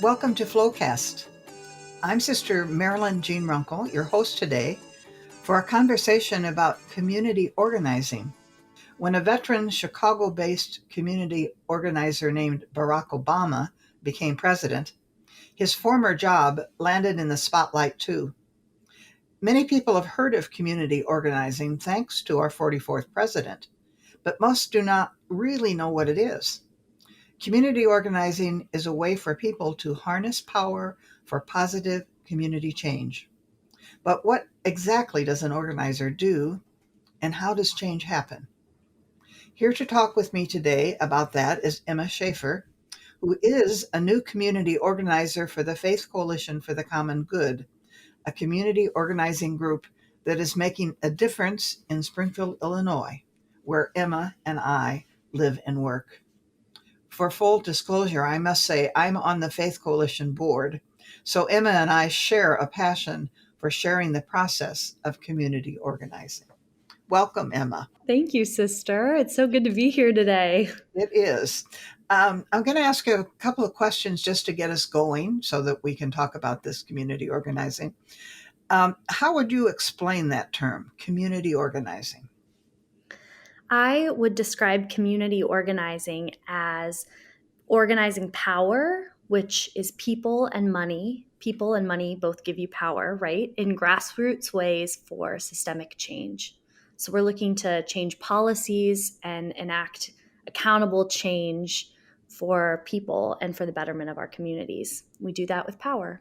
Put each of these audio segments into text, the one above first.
Welcome to Flowcast. I'm Sister Marilyn Jean Runkle, your host today, for a conversation about community organizing. When a veteran Chicago-based community organizer named Barack Obama became president, his former job landed in the spotlight too. Many people have heard of community organizing thanks to our 44th president, but most do not really know what it is. Community organizing is a way for people to harness power for positive community change. But what exactly does an organizer do, and how does change happen? Here to talk with me today about that is Emma Shafer, who is a new community organizer for the Faith Coalition for the Common Good, a community organizing group that is making a difference in Springfield, Illinois, where Emma and I live and work. For full disclosure, I must say I'm on the Faith Coalition board, so Emma and I share a passion for sharing the process of community organizing. Welcome, Emma. Thank you, sister. It's so good to be here today. It is. I'm going to ask you a couple of questions just to get us going so that we can talk about this community organizing. How would you explain that term, community organizing? I would describe community organizing as organizing power, which is people and money. People and money both give you power, right? In grassroots ways for systemic change. So we're looking to change policies and enact accountable change for people and for the betterment of our communities. We do that with power.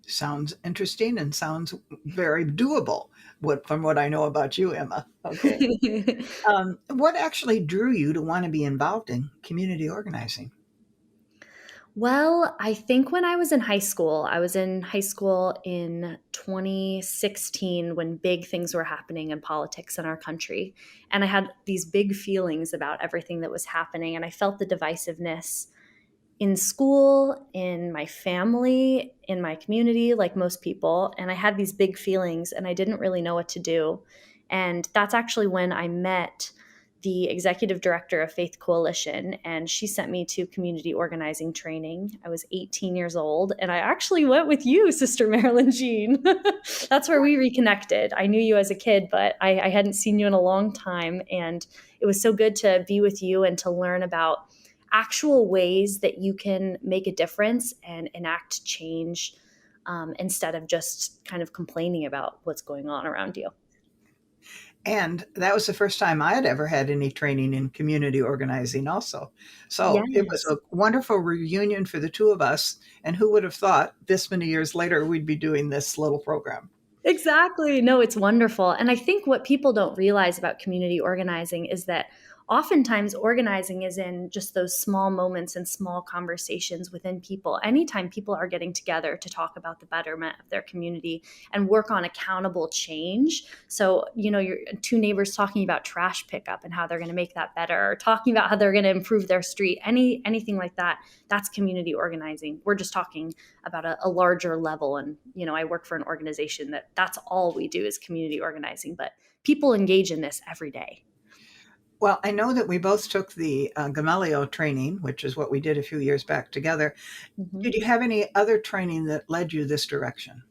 Sounds interesting and sounds very doable from what I know about you, Emma. Okay. What actually drew you to want to be involved in community organizing? Well, I think when I was in high school in 2016 when big things were happening in politics in our country. And I had these big feelings about everything that was happening. And I felt the divisiveness in school, in my family, in my community, like most people. And I had these big feelings and I didn't really know what to do. And that's actually when I met the executive director of Faith Coalition, and she sent me to community organizing training. I was 18 years old, and I actually went with you, Sister Marilyn Jean. That's where we reconnected. I knew you as a kid, but I hadn't seen you in a long time, and it was so good to be with you and to learn about actual ways that you can make a difference and enact change instead of just kind of complaining about what's going on around you. And that was the first time I had ever had any training in community organizing also. So Yes. It was a wonderful reunion for the two of us. And who would have thought this many years later we'd be doing this little program? Exactly. No, it's wonderful. And I think what people don't realize about community organizing is that oftentimes organizing is in just those small moments and small conversations within people. Anytime people are getting together to talk about the betterment of their community and work on accountable change. So, your two neighbors talking about trash pickup and how they're going to make that better, or talking about how they're going to improve their street, anything like that, that's community organizing. We're just talking about a larger level. And, I work for an organization that's all we do is community organizing, but people engage in this every day. Well, I know that we both took the 𝐎𝐬 training, which is what we did a few years back together. Mm-hmm. Did you have any other training that led you this direction?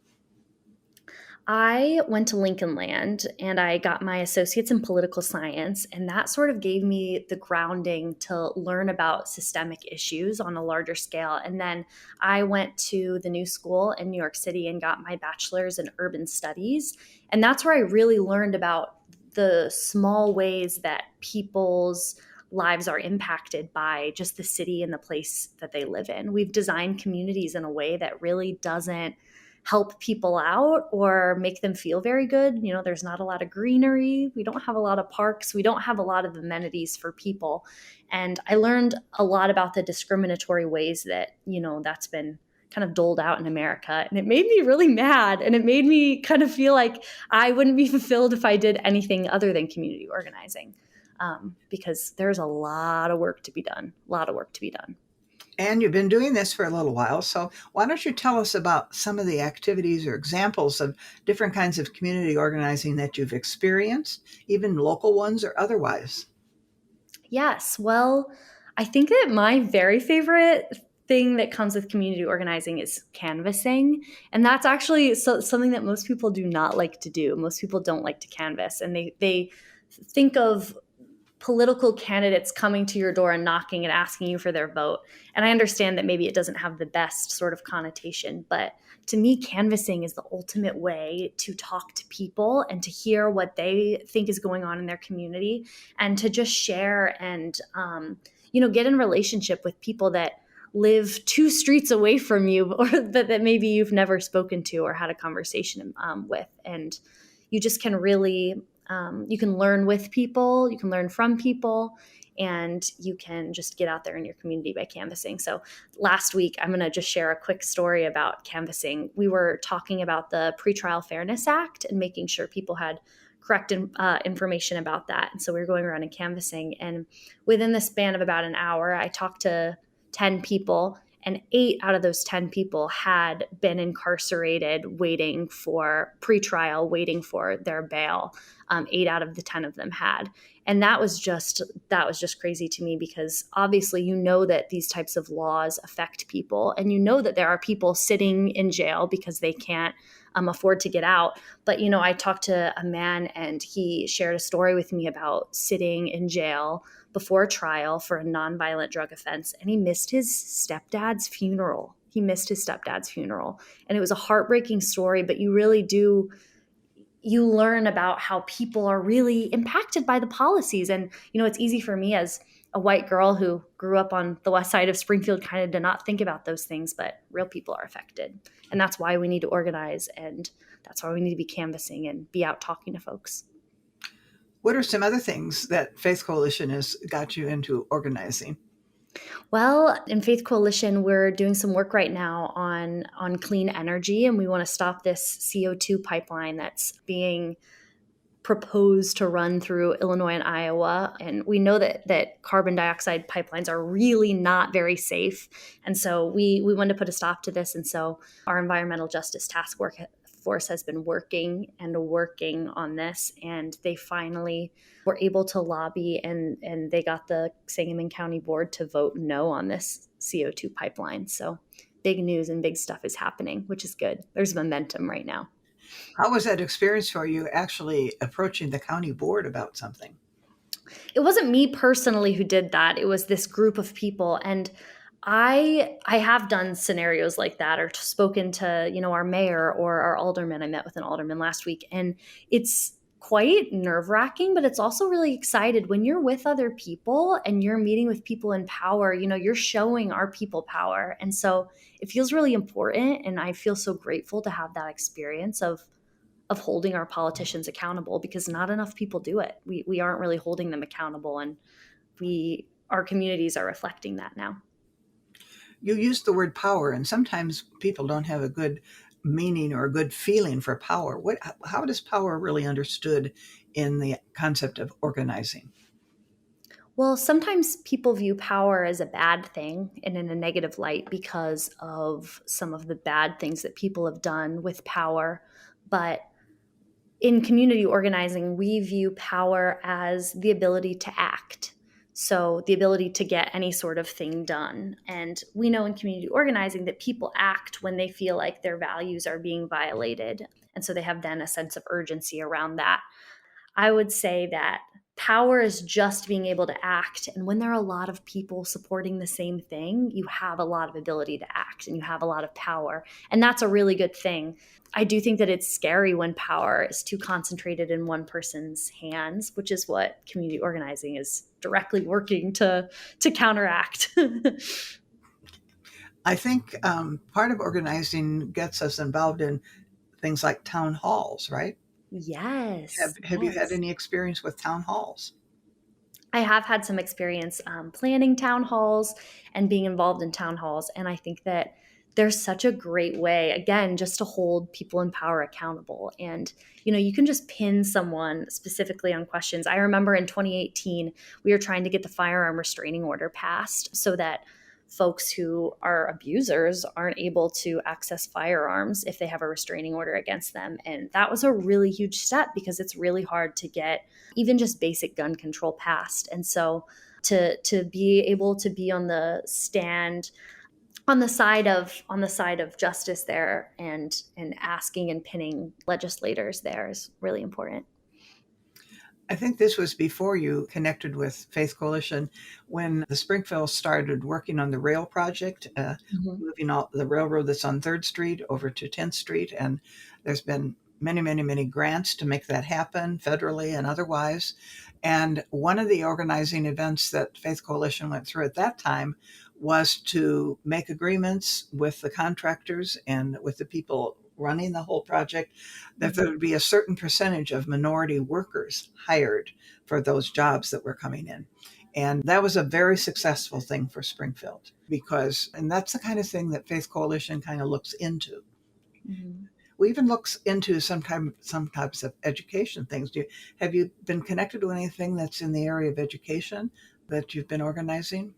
I went to Lincoln Land and I got my associates in political science, and that sort of gave me the grounding to learn about systemic issues on a larger scale. And then I went to the New School in New York City and got my bachelor's in urban studies. And that's where I really learned about the small ways that people's lives are impacted by just the city and the place that they live in. We've designed communities in a way that really doesn't help people out or make them feel very good. There's not a lot of greenery. We don't have a lot of parks. We don't have a lot of amenities for people. And I learned a lot about the discriminatory ways that, that's been kind of doled out in America. And it made me really mad. And it made me kind of feel like I wouldn't be fulfilled if I did anything other than community organizing, because there's a lot of work to be done, And you've been doing this for a little while. So why don't you tell us about some of the activities or examples of different kinds of community organizing that you've experienced, even local ones or otherwise? Yes. Well, I think that my very favorite thing that comes with community organizing is canvassing. And that's actually something that most people do not like to do. Most people don't like to canvass, and they think of political candidates coming to your door and knocking and asking you for their vote. And I understand that maybe it doesn't have the best sort of connotation, but to me, canvassing is the ultimate way to talk to people and to hear what they think is going on in their community, and to just share and, get in relationship with people that live 2 streets away from you, or that maybe you've never spoken to or had a conversation with. And you just can really you can learn with people, you can learn from people, and you can just get out there in your community by canvassing. So last week, I'm going to just share a quick story about canvassing. We were talking about the Pretrial Fairness Act and making sure people had correct information about that. And so we were going around and canvassing. And within the span of about an hour, I talked to 10 people, and 8 out of those 10 people had been incarcerated waiting for pretrial, waiting for their bail. 8 out of the 10 of them had. And that was just crazy to me, because obviously that these types of laws affect people, and that there are people sitting in jail because they can't afford to get out. But, I talked to a man, and he shared a story with me about sitting in jail before trial for a nonviolent drug offense, and he missed his stepdad's funeral. And it was a heartbreaking story, but you learn about how people are really impacted by the policies. And, it's easy for me as a white girl who grew up on the west side of Springfield kind of to not think about those things, but real people are affected. And that's why we need to organize, and that's why we need to be canvassing and be out talking to folks. What are some other things that Faith Coalition has got you into organizing? Well, in Faith Coalition, we're doing some work right now on clean energy, and we want to stop this CO2 pipeline that's being proposed to run through Illinois and Iowa. And we know that carbon dioxide pipelines are really not very safe. And so we wanted to put a stop to this. And so our Environmental Justice Task Force has been working on this, and they finally were able to lobby, and they got the Sangamon County Board to vote no on this CO2 pipeline. So big news and big stuff is happening, which is good. There's momentum right now. How was that experience for you, actually approaching the county board about something? It wasn't me personally who did that. It was this group of people. And I have done scenarios like that, or spoken to, our mayor or our alderman. I met with an alderman last week, and it's quite nerve-wracking, but it's also really excited when you're with other people and you're meeting with people in power. You're showing our people power. And so it feels really important, and I feel so grateful to have that experience of holding our politicians accountable, because not enough people do it. We aren't really holding them accountable, and our communities are reflecting that now. You used the word power, and sometimes people don't have a good meaning or a good feeling for power. How is power really understood in the concept of organizing? Well, sometimes people view power as a bad thing and in a negative light because of some of the bad things that people have done with power. But in community organizing, we view power as the ability to act. So the ability to get any sort of thing done. And we know in community organizing that people act when they feel like their values are being violated. And so they have then a sense of urgency around that. I would say that power is just being able to act. And when there are a lot of people supporting the same thing, you have a lot of ability to act, and you have a lot of power. And that's a really good thing. I do think that it's scary when power is too concentrated in one person's hands, which is what community organizing is directly working to counteract. I think part of organizing gets us involved in things like town halls, right? Yes. Have you had any experience with town halls? I have had some experience planning town halls and being involved in town halls. And I think that there's such a great way, again, just to hold people in power accountable. And, you can just pin someone specifically on questions. I remember in 2018, we were trying to get the firearm restraining order passed so that folks who are abusers aren't able to access firearms if they have a restraining order against them. And that was a really huge step, because it's really hard to get even just basic gun control passed. And so to be able to be on the stand on the side of justice there, and asking and pinning legislators there is really important. I think this was before you connected with Faith Coalition when the Springfield started working on the rail project, Mhm. moving all the railroad that's on 3rd Street over to 10th Street. And there's been many, many, many grants to make that happen federally and otherwise. And one of the organizing events that Faith Coalition went through at that time was to make agreements with the contractors and with the people running the whole project that there Mhm. would be a certain percentage of minority workers hired for those jobs that were coming in. And that was a very successful thing for Springfield because, and that's the kind of thing that Faith Coalition kind of looks into. Mhm. We even looks into some types of education things. Have you been connected to anything that's in the area of education that you've been organizing?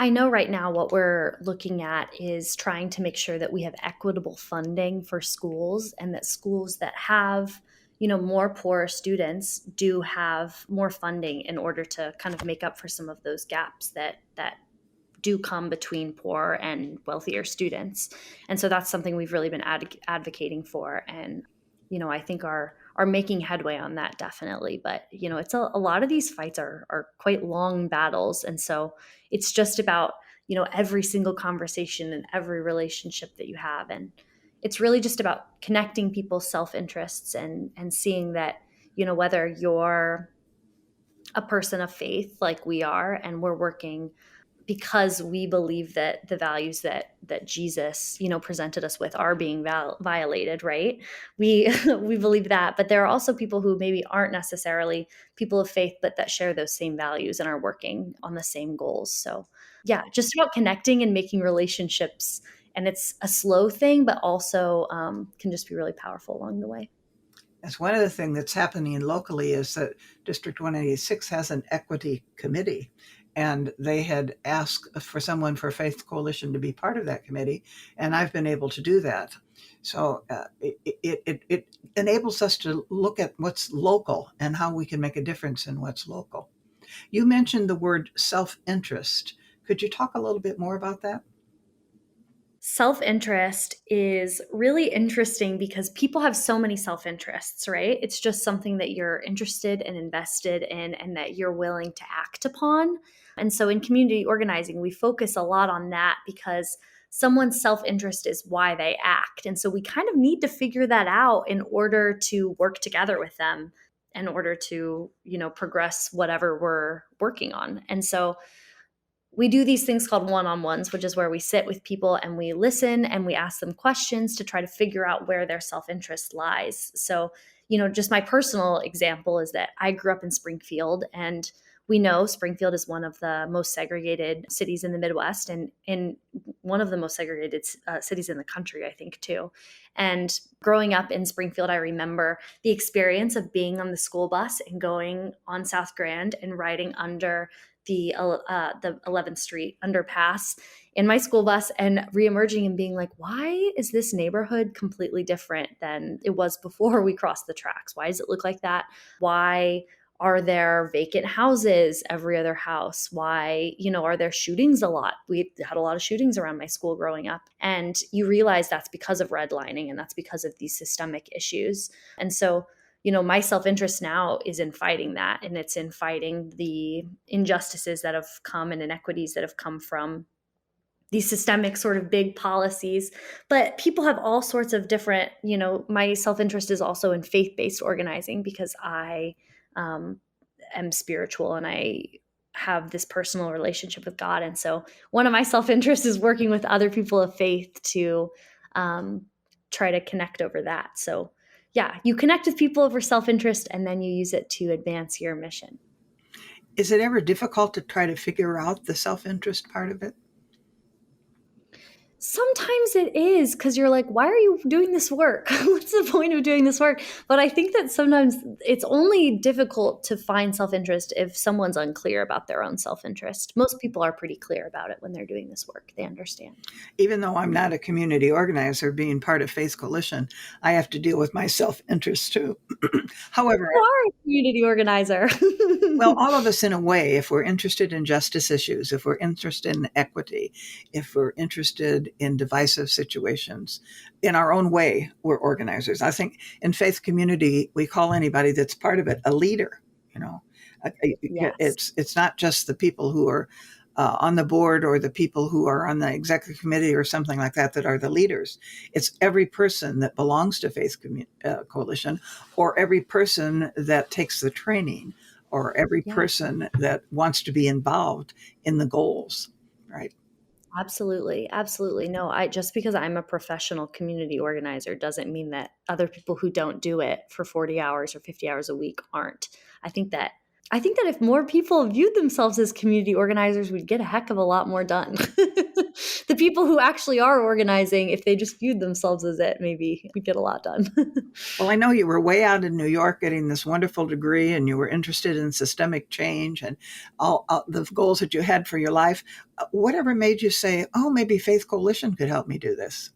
I know right now what we're looking at is trying to make sure that we have equitable funding for schools, and that schools that have, more poor students do have more funding in order to kind of make up for some of those gaps that do come between poor and wealthier students. And so that's something we've really been advocating for, and I think are making headway on that, definitely. But it's a lot of these fights are quite long battles, and so it's just about every single conversation and every relationship that you have, and it's really just about connecting people's self-interests, and seeing that whether you're a person of faith like we are, and we're working because we believe that the values that Jesus, presented us with are being violated, right? We we believe that, but there are also people who maybe aren't necessarily people of faith, but that share those same values and are working on the same goals. So, yeah, just about connecting and making relationships, and it's a slow thing, but also can just be really powerful along the way. As one of the things that's happening locally is that District 186 has an equity committee, and they had asked for someone for Faith Coalition to be part of that committee, and I've been able to do that. So it enables us to look at what's local and how we can make a difference in what's local. You mentioned the word self-interest. Could you talk a little bit more about that? Self interest is really interesting because people have so many self interests, right? It's just something that you're interested and invested in, and that you're willing to act upon. And so in community organizing, we focus a lot on that because someone's self interest is why they act. And so we kind of need to figure that out in order to work together with them, in order to, progress whatever we're working on. And so we do these things called one-on-ones, which is where we sit with people and we listen and we ask them questions to try to figure out where their self-interest lies. So, just my personal example is that I grew up in Springfield, and we know Springfield is one of the most segregated cities in the Midwest, and one of the most segregated cities in the country, I think, too. And growing up in Springfield, I remember the experience of being on the school bus and going on South Grand and riding under the 11th Street underpass in my school bus, and reemerging and being like, why is this neighborhood completely different than it was before we crossed the tracks? Why does it look like that? Why are there vacant houses every other house? Why, are there shootings a lot? We had a lot of shootings around my school growing up. And you realize that's because of redlining, and that's because of these systemic issues. And so my self-interest now is in fighting that, and it's in fighting the injustices that have come and inequities that have come from these systemic sort of big policies. But people have all sorts of different, my self-interest is also in faith-based organizing because I um, am spiritual, and I have this personal relationship with God. And so one of my self-interests is working with other people of faith to um, try to connect over that. So yeah, you connect with people over self-interest, and then you use it to advance your mission. Is it ever difficult to try to figure out the self-interest part of it? Sometimes it is, because you're like, why are you doing this work? What's the point of doing this work? But I think that sometimes it's only difficult to find self-interest if someone's unclear about their own self-interest. Most people are pretty clear about it when they're doing this work. They understand. Even though I'm not a community organizer, being part of Faith Coalition, I have to deal with my self-interest too. However, You are a community organizer. well, all of us in a way, if we're interested in justice issues, if we're interested in equity, if we're interested in divisive situations, in our own way, we're organizers. I think in faith community, we call anybody that's part of it a leader. You know, Yes. it's not just the people who are on the board or the people who are on the executive committee or something like that that are the leaders. It's every person that belongs to Faith Coalition, or every person that takes the training, or every Yeah. person that wants to be involved in the goals, right? Absolutely. Absolutely. No, I just because I'm a professional community organizer doesn't mean that other people who don't do it for 40 hours or 50 hours a week aren't. I think that I think that if more people viewed themselves as community organizers, we'd get a heck of a lot more done. The people who actually are organizing, if they just viewed themselves as it, maybe we'd get a lot done. Well, I know you were way out in New York getting this wonderful degree, and you were interested in systemic change and all the goals that you had for your life. Whatever made you say, oh, maybe Faith Coalition could help me do this?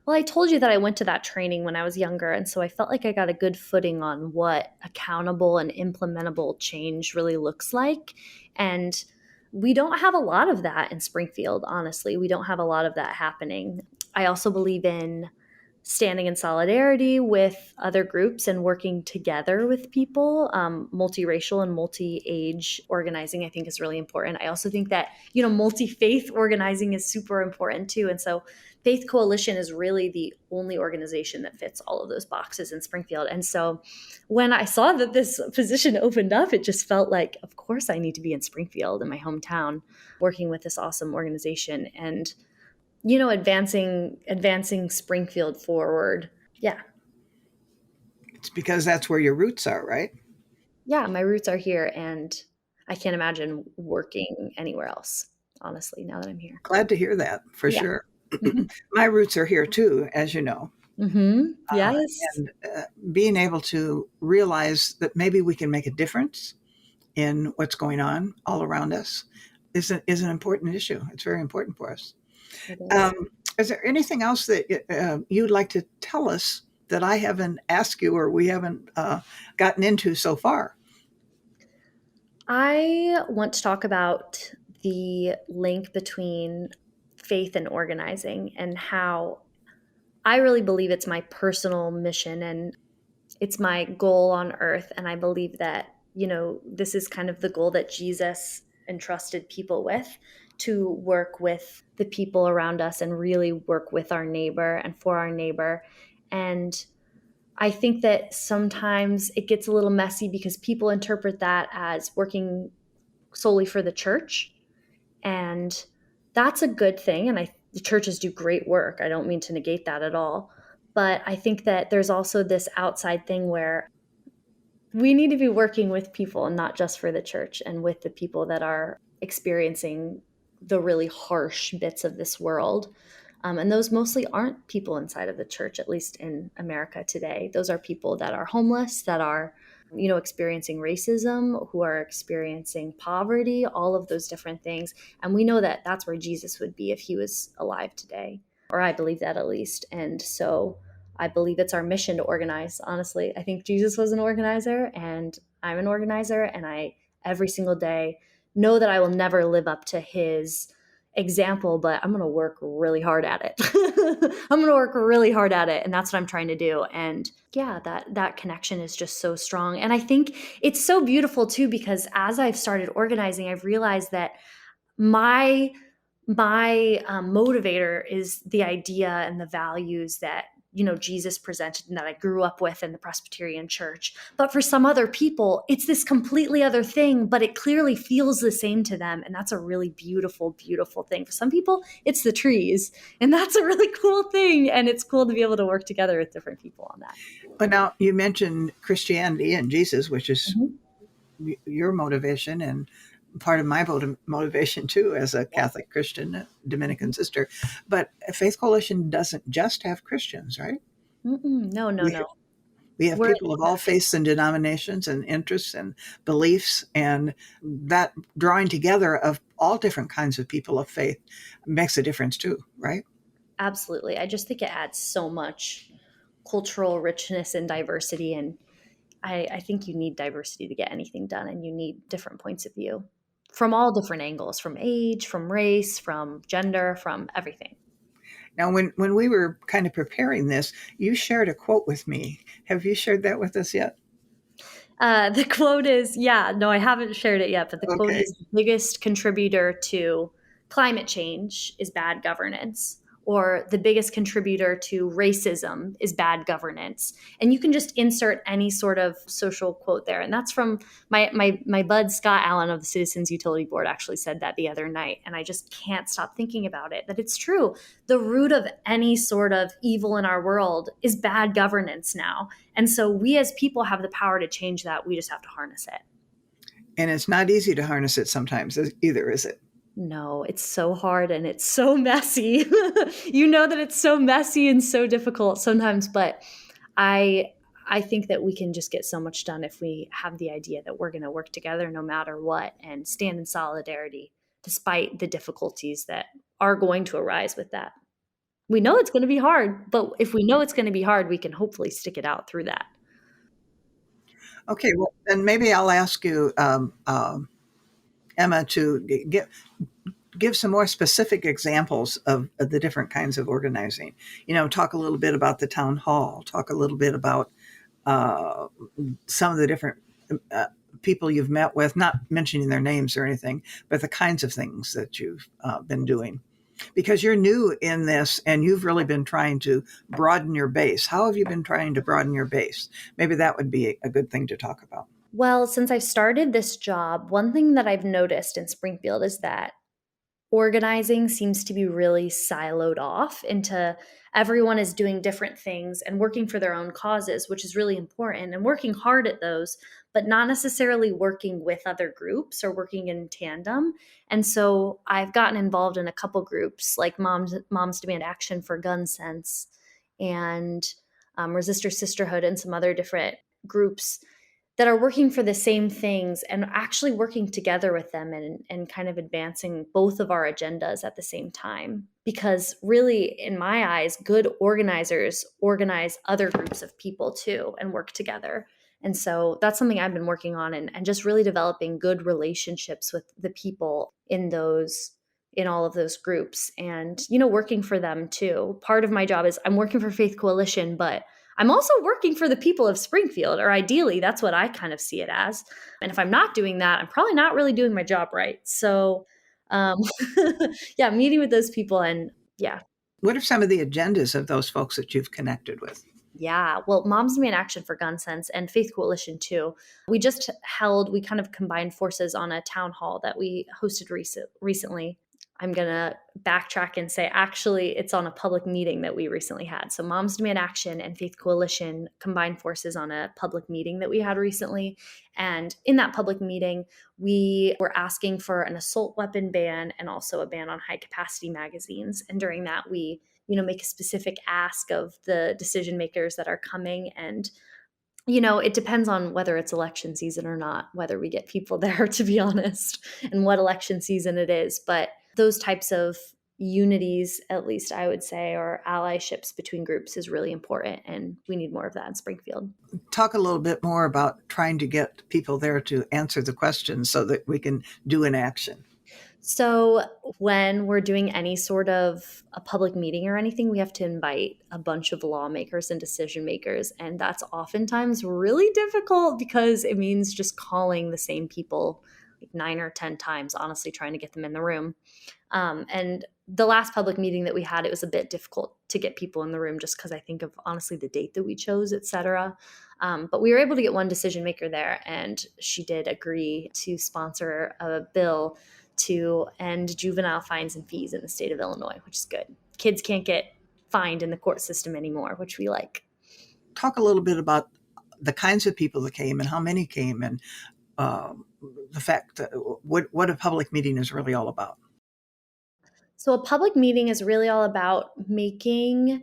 Well, I told you that I went to that training when I was younger, and so I felt like I got a good footing on what accountable and implementable change really looks like. And we don't have a lot of that in Springfield, honestly. We don't have a lot of that happening. I also believe in standing in solidarity with other groups and working together with people. Multiracial and multi-age organizing, I think, is really important. I also think that, multi-faith organizing is super important too. And so Faith Coalition is really the only organization that fits all of those boxes in Springfield. And so when I saw that this position opened up, it just felt like, of course, I need to be in Springfield, in my hometown, working with this awesome organization. And advancing Springfield forward. Yeah. It's because that's where your roots are, right? Yeah, my roots are here, and I can't imagine working anywhere else, honestly, now that I'm here. Glad to hear that, for Yeah. sure. Hmm. My roots are here too, as you know. Uh, Yes. and being able to realize that maybe we can make a difference in what's going on all around us is an important issue. It's very important for us. It is. Um, is there anything else that you'd like to tell us that I haven't asked you or we haven't gotten into so far? I want to talk about the link between faith and organizing, and how I really believe it's my personal mission and it's my goal on earth. And I believe that, this is kind of the goal that Jesus entrusted people with, to work with the people around us and really work with our neighbor and for our neighbor. And I think that sometimes it gets a little messy because people interpret that as working solely for the church. And that's a good thing. And the churches do great work. I don't mean to negate that at all. But I think that there's also this outside thing where we need to be working with people and not just for the church, and with the people that are experiencing the really harsh bits of this world. And those mostly aren't people inside of the church, at least in America today. Those are people that are homeless, that are, experiencing racism, who are experiencing poverty, all of those different things. And we know that that's where Jesus would be if he was alive today, or I believe that at least. And so I believe it's our mission to organize, honestly. I think Jesus was an organizer, and I'm an organizer, and I, every single day, know that I will never live up to his example, but I'm going to work really hard at it. I'm going to work really hard at it. And that's what I'm trying to do. And yeah, that connection is just so strong. And I think it's so beautiful too, because as I've started organizing, I've realized that my motivator is the idea and the values that Jesus presented and that I grew up with in the Presbyterian Church. But for some other people, it's this completely other thing, but it clearly feels the same to them. And that's a really beautiful, beautiful thing. For some people, it's the trees. And that's a really cool thing. And it's cool to be able to work together with different people on that. But now you mentioned Christianity and Jesus, which is Mm-hmm. your motivation, and part of my motivation too, as a Catholic Christian Dominican sister. But Faith Coalition doesn't just have Christians, right? No, no, We no. we have We're people of all faiths and denominations and interests and beliefs, and that drawing together of all different kinds of people of faith makes a difference too, right? absolutely. I just think it adds so much cultural richness and diversity. And I think you need diversity to get anything done, and you need different points of view from all different angles, from age, from race, from gender, from everything. Now, when we were kind of preparing this, you shared a quote with me. Have you shared that with us yet? The quote is, yeah, no, I haven't shared it yet, but the quote Okay. is the biggest contributor to climate change is bad governance, or the biggest contributor to racism is bad governance. And you can just insert any sort of social quote there. And that's from my bud Scott Allen of the Citizens Utility Board actually said that the other night. And I just can't stop thinking about it, that it's true. The root of any sort of evil in our world is bad governance now. And so we as people have the power to change that. We just have to harness it. And it's not easy to harness it sometimes either, is it? No, it's so hard and it's so messy. You know that it's so messy and so difficult sometimes, but I I think that we can just get so much done if we have the idea that we're going to work together no matter what and stand in solidarity despite the difficulties that are going to arise with that. We know it's going to be hard, but if we know it's going to be hard, we can hopefully stick it out through that. Okay, well, then maybe I'll ask you, Emma, to give some more specific examples of the different kinds of organizing. Talk a little bit about the town hall, talk a little bit about uh, some of the different uh, people you've met with, not mentioning their names or anything, but the kinds of things that you've been doing. Because you're new in this and you've really been trying to broaden your base. How have you been trying to broaden your base? Maybe that would be a good thing to talk about. Well, since I've started this job, one thing that I've noticed in Springfield is that organizing seems to be really siloed off into everyone is doing different things and working for their own causes, which is really important and working hard at those, but not necessarily working with other groups or working in tandem. And so I've gotten involved in a couple groups like Moms Demand Action for Gun Sense and Resistor Sisterhood and some other different groups that are working for the same things and actually working together with them and kind of advancing both of our agendas at the same time. Because really, in my eyes, good organizers organize other groups of people too and work together. And so that's something I've been working on and just really developing good relationships with the people in all of those groups and working for them too. Part of my job is I'm working for Faith Coalition, but I'm also working for the people of Springfield, or ideally, that's what I kind of see it as. And if I'm not doing that, I'm probably not really doing my job right. So, um, yeah, meeting with those people and yeah. What are some of the agendas of those folks that you've connected with? Yeah, well, Moms Demand Action for Gun Sense and Faith Coalition too. We kind of combined forces on a town hall that we hosted recently. I'm going to backtrack and say, actually, it's on a public meeting that we recently had. So, Moms Demand Action and Faith Coalition combined forces on a public meeting that we had recently. And in that public meeting, we were asking for an assault weapon ban and also a ban on high capacity magazines. And during that, we make a specific ask of the decision makers that are coming. And it depends on whether it's election season or not, whether we get people there, to be honest, and what election season it is. But those types of unities, at least I would say, or allyships between groups is really important. And we need more of that in Springfield. Talk a little bit more about trying to get people there to answer the questions so that we can do an action. So when we're doing any sort of a public meeting or anything, we have to invite a bunch of lawmakers and decision makers. And that's oftentimes really difficult because it means just calling the same people like 9 or 10 times, honestly, trying to get them in the room. And the last public meeting that we had, it was a bit difficult to get people in the room just because I think of honestly the date that we chose, et cetera. But we were able to get one decision maker there, and she did agree to sponsor a bill to end juvenile fines and fees in the state of Illinois, which is good. Kids can't get fined in the court system anymore, which we like. Talk a little bit about the kinds of people that came and how many came and the fact that what a public meeting is really all about? So a public meeting is really all about making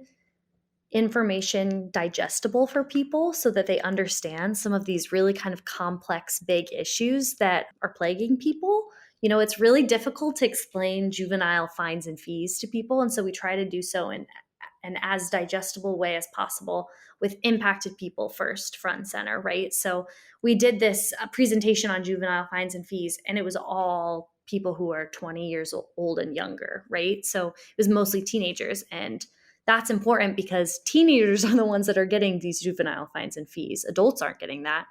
information digestible for people so that they understand some of these really kind of complex, big issues that are plaguing people. It's really difficult to explain juvenile fines and fees to people. And so we try to do so in an as digestible way as possible with impacted people first, front and center, right? So we did this presentation on juvenile fines and fees, and it was all people who are 20 years old and younger, right? So it was mostly teenagers. And that's important because teenagers are the ones that are getting these juvenile fines and fees. Adults aren't getting that.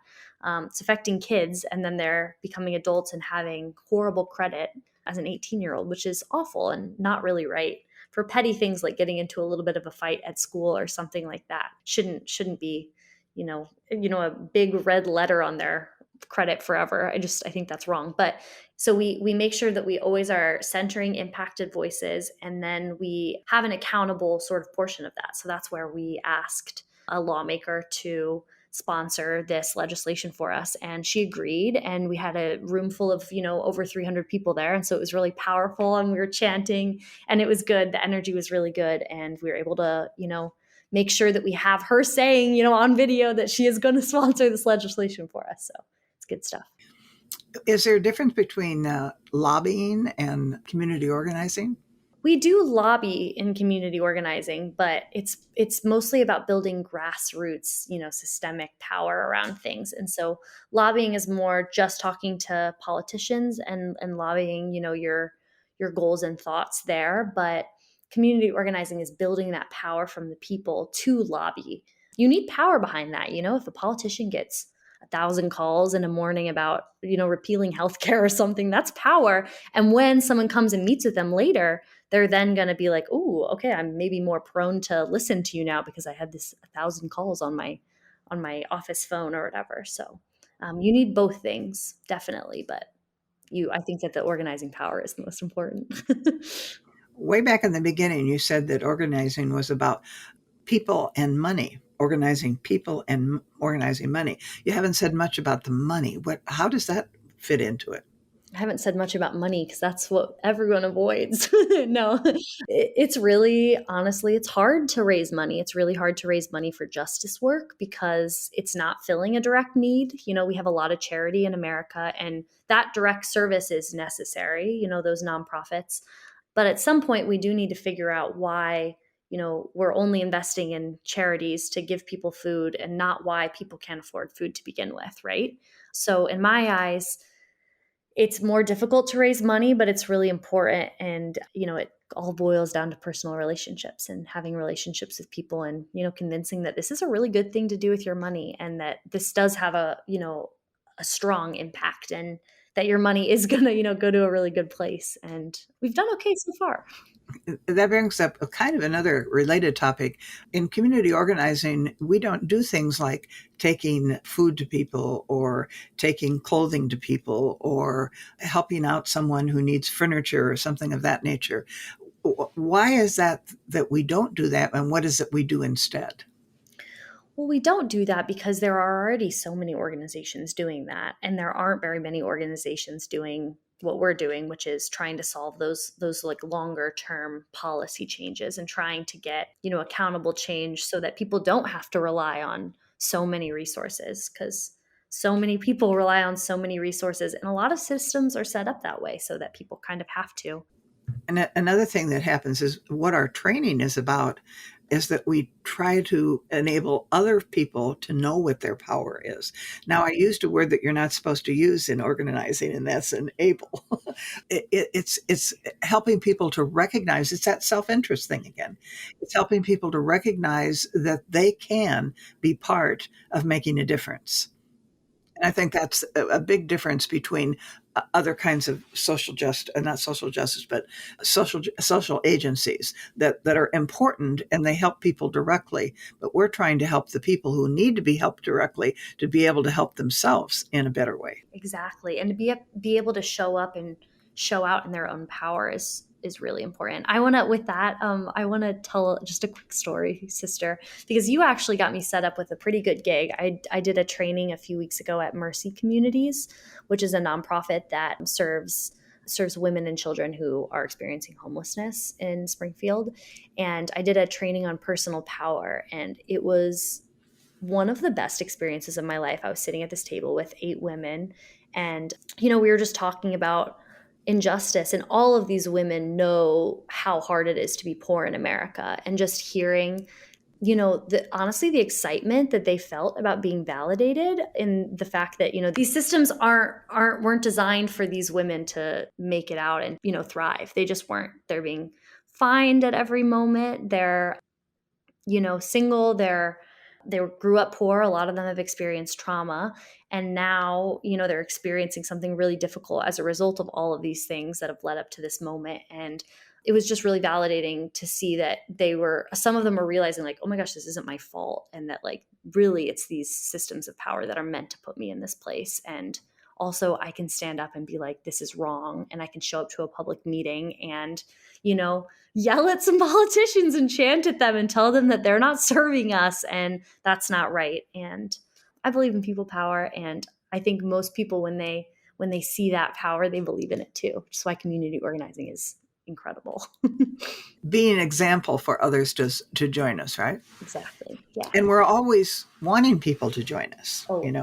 It's affecting kids, and then they're becoming adults and having horrible credit as an 18-year-old, which is awful and not really right. For petty things like getting into a little bit of a fight at school or something like that shouldn't be, a big red letter on their credit forever. I think that's wrong. But so we make sure that we always are centering impacted voices, and then we have an accountable sort of portion of that. So that's where we asked a lawmaker to sponsor this legislation for us, and she agreed, and we had a room full of over 300 people there, and so it was really powerful, and we were chanting, and it was good. The energy was really good, and we were able to make sure that we have her saying on video that she is going to sponsor this legislation for us. So it's good stuff. Is there a difference between lobbying and community organizing? We do lobby in community organizing, but it's mostly about building grassroots, systemic power around things. And so lobbying is more just talking to politicians and lobbying, your goals and thoughts there. But community organizing is building that power from the people to lobby. You need power behind that. If a politician gets 1,000 calls in a morning about, repealing healthcare or something, that's power. And when someone comes and meets with them later, they're then going to be like, oh, okay, I'm maybe more prone to listen to you now because I had this 1,000 calls on my office phone or whatever. So you need both things, definitely. But I think that the organizing power is the most important. Way back in the beginning, you said that organizing was about people and money, organizing people and organizing money. You haven't said much about the money. How does that fit into it? I haven't said much about money because that's what everyone avoids. No, it's really, honestly, it's hard to raise money. It's really hard to raise money for justice work because it's not filling a direct need. We have a lot of charity in America, and that direct service is necessary, those nonprofits. But at some point, we do need to figure out why, we're only investing in charities to give people food and not why people can't afford food to begin with, right? So in my eyes, it's more difficult to raise money, but it's really important. And, it all boils down to personal relationships and having relationships with people and, convincing that this is a really good thing to do with your money and that this does have a strong impact and that your money is going to, go to a really good place. And we've done okay so far. That brings up a kind of another related topic. In community organizing, we don't do things like taking food to people or taking clothing to people or helping out someone who needs furniture or something of that nature. Why is that we don't do that, and what is it we do instead? Well, we don't do that because there are already so many organizations doing that, and there aren't very many organizations doing what we're doing, which is trying to solve those like longer term policy changes and trying to get, accountable change so that people don't have to rely on so many resources, because so many people rely on so many resources, and a lot of systems are set up that way so that people kind of have to. And another thing that happens is what our training is about is that we try to enable other people to know what their power is. Now, I used a word that you're not supposed to use in organizing, and that's enable. It's helping people to recognize, it's that self-interest thing again. It's helping people to recognize that they can be part of making a difference. And I think that's a big difference between other kinds of not social justice, but social agencies that are important and they help people directly. But we're trying to help the people who need to be helped directly to be able to help themselves in a better way. Exactly. And to be able to show up and show out in their own power is is really important. I want to tell just a quick story, sister, because you actually got me set up with a pretty good gig. I did a training a few weeks ago at Mercy Communities, which is a nonprofit that serves women and children who are experiencing homelessness in Springfield. And I did a training on personal power, and it was one of the best experiences of my life. I was sitting at this table with 8 women, and, we were just talking about injustice, and all of these women know how hard it is to be poor in America. And just hearing, honestly, the excitement that they felt about being validated, in the fact that, these systems weren't designed for these women to make it out and, thrive. They just weren't. They're being fined at every moment. They're, single. They grew up poor. A lot of them have experienced trauma. And now, they're experiencing something really difficult as a result of all of these things that have led up to this moment. And it was just really validating to see that some of them were realizing, like, oh my gosh, this isn't my fault. And that, like, really it's these systems of power that are meant to put me in this place. And also I can stand up and be like, this is wrong. And I can show up to a public meeting and, yell at some politicians and chant at them and tell them that they're not serving us and that's not right. And I believe in people power. And I think most people, when they see that power, they believe in it too, which is why community organizing is incredible. Be an example for others to join us, right? Exactly. Yeah. And we're always wanting people to join us. Always.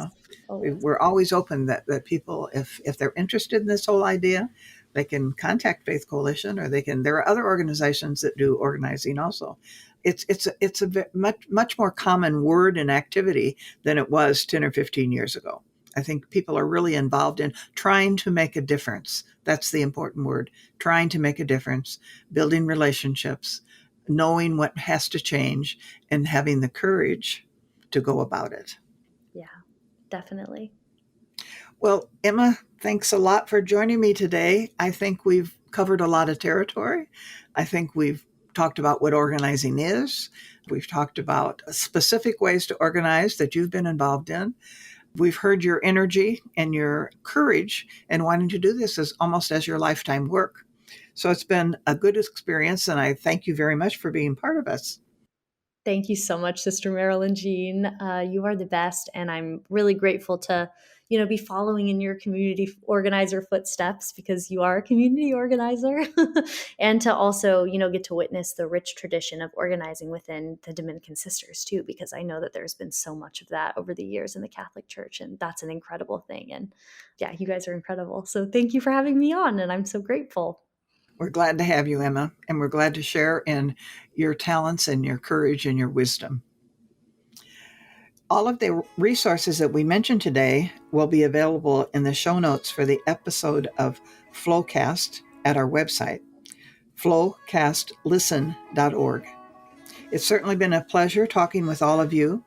We're always open that people, if they're interested in this whole idea, they can contact Faith Coalition, or there are other organizations that do organizing also. It's a much more common word and activity than it was 10 or 15 years ago. I think people are really involved in trying to make a difference. That's the important word, trying to make a difference, building relationships, knowing what has to change, and having the courage to go about it. Yeah, definitely. Well, Emma, thanks a lot for joining me today. I think we've covered a lot of territory. I think we've talked about what organizing is. We've talked about specific ways to organize that you've been involved in. We've heard your energy and your courage in wanting to do this almost as your lifetime work. So it's been a good experience, and I thank you very much for being part of us. Thank you so much, Sister Marilyn Jean. You are the best, and I'm really grateful to, be following in your community organizer footsteps, because you are a community organizer, and to also, get to witness the rich tradition of organizing within the Dominican Sisters too, because I know that there's been so much of that over the years in the Catholic Church, and that's an incredible thing. And yeah, you guys are incredible. So thank you for having me on, and I'm so grateful. We're glad to have you, Emma, and we're glad to share in your talents and your courage and your wisdom. All of the resources that we mentioned today will be available in the show notes for the episode of Flowcast at our website, flowcastlisten.org. It's certainly been a pleasure talking with all of you.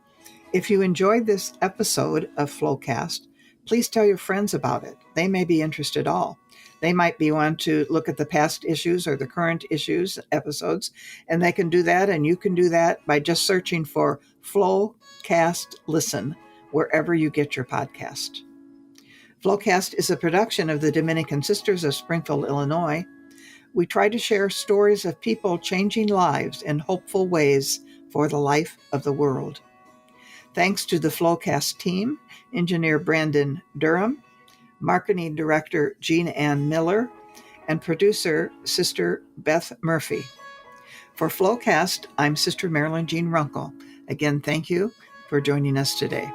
If you enjoyed this episode of Flowcast, please tell your friends about it. They may be interested all. They might want to look at the past issues or the current issues episodes, and they can do that, and you can do that by just searching for Flowcast Listen wherever you get your podcast. Flowcast is a production of the Dominican Sisters of Springfield, Illinois. We try to share stories of people changing lives in hopeful ways for the life of the world. Thanks to the Flowcast team, engineer Brandon Durham, marketing director Jean Ann Miller, and producer Sister Beth Murphy. For Flowcast, I'm Sister Marilyn Jean Runkle. Again, thank you for joining us today.